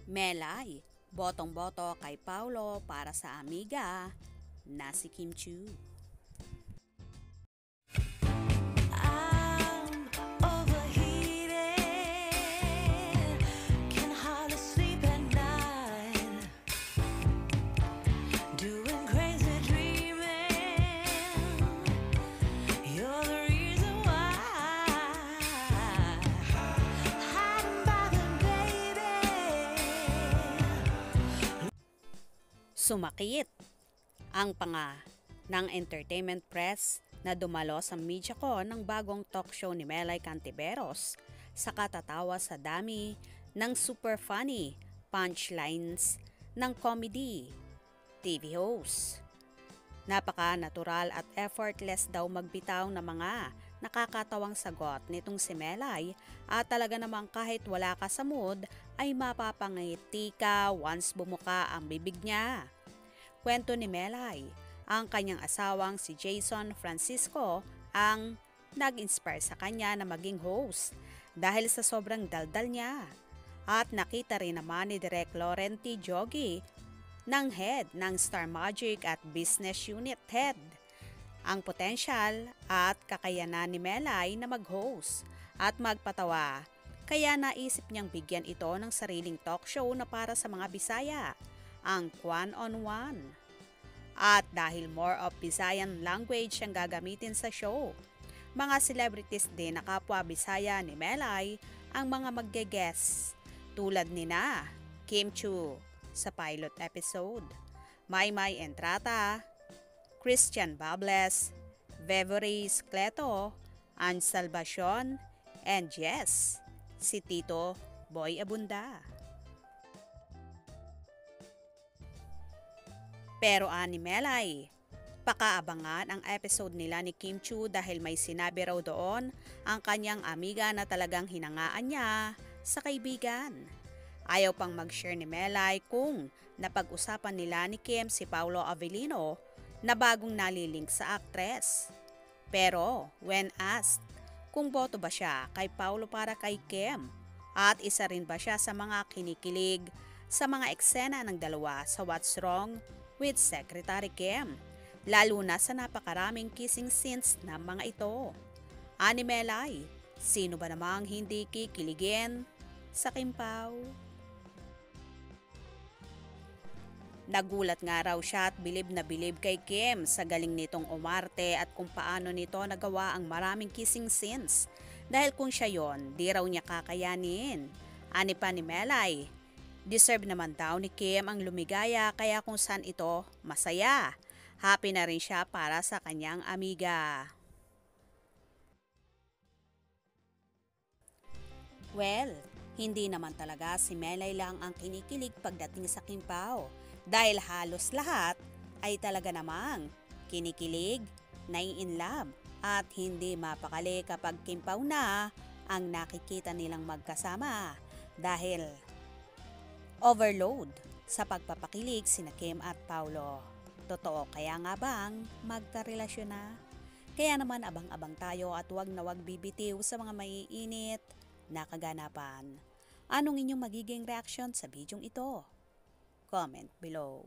Melay, botong-boto kay Paulo para sa amiga na si Kim Chiu. Sumakit ang panga ng entertainment press na dumalo sa MediaCon ng bagong talk show ni Melay Cantiveros sa katatawa sa dami ng super funny punchlines ng comedy TV host. Napaka-natural at effortless daw magbitaw ng mga nakakatawang sagot nitong si Melay at talaga namang kahit wala ka sa mood ay mapapangiti ka once bumuka ang bibig niya. Kwento ni Melay, ang kanyang asawang si Jason Francisco ang nag-inspire sa kanya na maging host dahil sa sobrang daldal niya. At nakita rin naman ni Direk Laurenti Jogi ng head ng Star Magic at Business Unit Head ang potensyal at kakayanan ni Melay na mag-host at magpatawa. Kaya naisip niyang bigyan ito ng sariling talk show na para sa mga Bisaya, ang Kwan on One. At dahil more of Visayan language ang gagamitin sa show, mga celebrities din na kapwa Bisaya ni Melay ang mga magge-guest tulad nina Kim Chiu sa pilot episode, Maymay Entrata, Christian Bables, Veveris Cleto, Ann Salvacion, and yes, si Tito Boy Abunda. Pero ani Melay, pakaabangan ang episode nila ni Kim Chiu dahil may sinabi raw doon ang kanyang amiga na talagang hinangaan niya sa kaibigan. Ayaw pang mag-share ni Melay kung napag-usapan nila ni Kim si Paulo Avellino na bagong nalilink sa aktres. Pero when asked kung boto ba siya kay Paulo para kay Kim at isa rin ba siya sa mga kinikilig sa mga eksena ng dalawa sa What's Wrong with Secretary Kim, lalo na sa napakaraming kissing scenes ng mga ito. Ani Melay, sino ba namang hindi kikiligin sa Kim Pao? Nagulat nga raw siya at bilib na bilib kay Kim sa galing nitong umarte at kung paano nito nagawa ang maraming kissing scenes. Dahil kung siya yon, di raw niya kakayanin. Ani pa ni Melay, deserve naman daw ni Kim ang lumigaya kaya kung saan ito masaya. Happy na rin siya para sa kanyang amiga. Well, hindi naman talaga si Melay lang ang kinikilig pagdating sa Kim Pao. Dahil halos lahat ay talaga namang kinikilig, in love at hindi mapakali kapag Kim Pao na ang nakikita nilang magkasama dahil overload sa pagpapakilig sina Kim at Paulo. Totoo kaya nga bang magkarelasyon na? Kaya naman abang-abang tayo at huwag na huwag bibitiw sa mga maiinit na kaganapan. Anong inyong magiging reaksyon sa bidyong ito? Comment below.